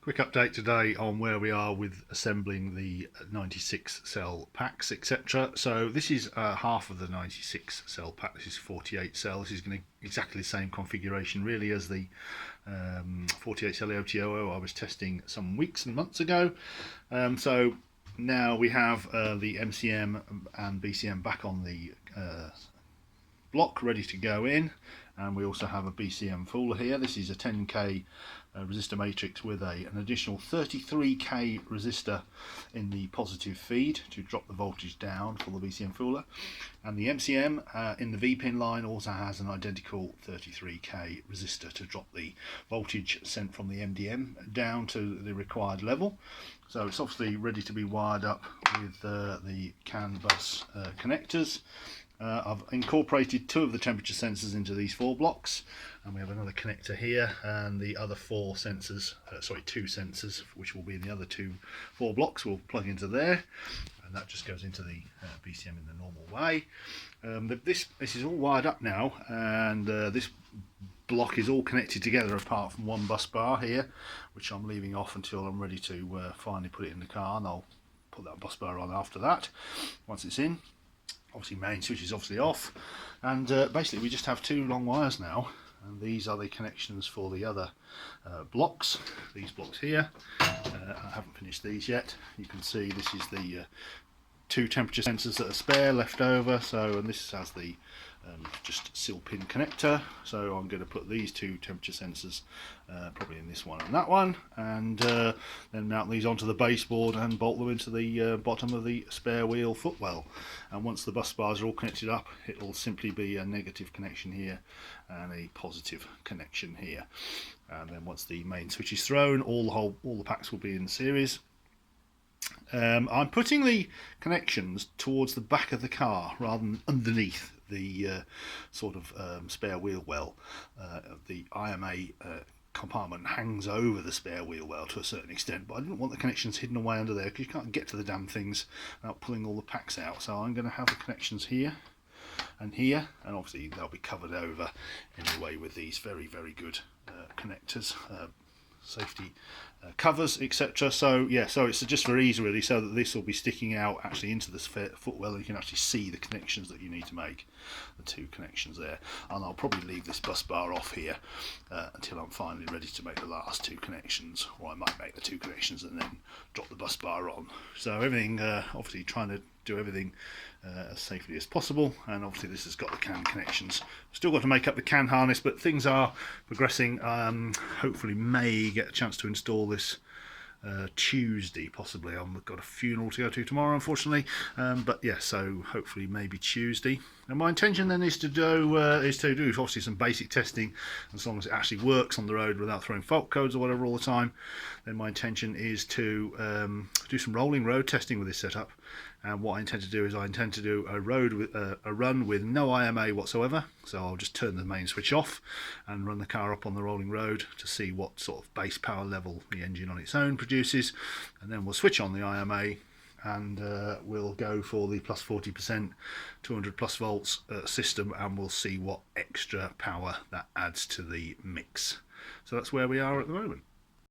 Quick update today on where we are with assembling the 96 cell packs, etc. So this is half of the 96 cell pack. This is 48 cell. This is going to exactly the same configuration really as the 48 Cell LTO I was testing some weeks and months ago. So now we have the MCM and BCM back on the block ready to go in, and we also have a BCM fooler here. This is a 10k resistor matrix with an additional 33k resistor in the positive feed to drop the voltage down for the BCM fooler, and the MCM in the V pin line also has an identical 33k resistor to drop the voltage sent from the MDM down to the required level. So it's obviously ready to be wired up with the CAN bus connectors. I've incorporated 2 of the temperature sensors into these 4 blocks, and we have another connector here, and the other 2 sensors, which will be in the other 4 blocks, will plug into there, and that just goes into the BCM in the normal way. This is all wired up now, and this block is all connected together apart from one bus bar here, which I'm leaving off until I'm ready to finally put it in the car, and I'll put that bus bar on after that once it's in. Obviously main switch is obviously off, and basically we just have 2 long wires now, and these are the connections for the other blocks, these blocks here. I haven't finished these yet. You can see this is the 2 temperature sensors that are spare left over, and this has the just seal pin connector, so I'm going to put these 2 temperature sensors probably in this one and that one, and then mount these onto the baseboard and bolt them into the bottom of the spare wheel footwell. And once the bus bars are all connected up, it will simply be a negative connection here and a positive connection here, and then once the main switch is thrown, all the packs will be in series. I'm putting the connections towards the back of the car rather than underneath the sort of spare wheel well. The IMA compartment hangs over the spare wheel well to a certain extent, but I didn't want the connections hidden away under there because you can't get to the damn things without pulling all the packs out. So I'm going to have the connections here and here, and obviously they'll be covered over anyway with these very good connectors, safety covers, etc. So yeah, so it's just for ease really, so that this will be sticking out actually into the footwell, and you can actually see the connections that you need to make, the 2 connections there. And I'll probably leave this bus bar off here until I'm finally ready to make the last 2 connections, or I might make the 2 connections and then drop the bus bar on. So everything, obviously trying to do everything as safely as possible, and obviously this has got the CAN connections. Still got to make up the CAN harness, but things are progressing. Hopefully may get a chance to install this Tuesday possibly. I've got a funeral to go to tomorrow unfortunately, but yeah, so hopefully maybe Tuesday. And my intention then is to do obviously some basic testing, as long as it actually works on the road without throwing fault codes or whatever all the time. Then my intention is to do some rolling road testing with this setup. And what I intend to do is I intend to do a run with no IMA whatsoever. So I'll just turn the main switch off and run the car up on the rolling road to see what sort of base power level the engine on its own produces, and then we'll switch on the IMA and we'll go for the plus 40% 200 plus volts system, and we'll see what extra power that adds to the mix. So that's where we are at the moment.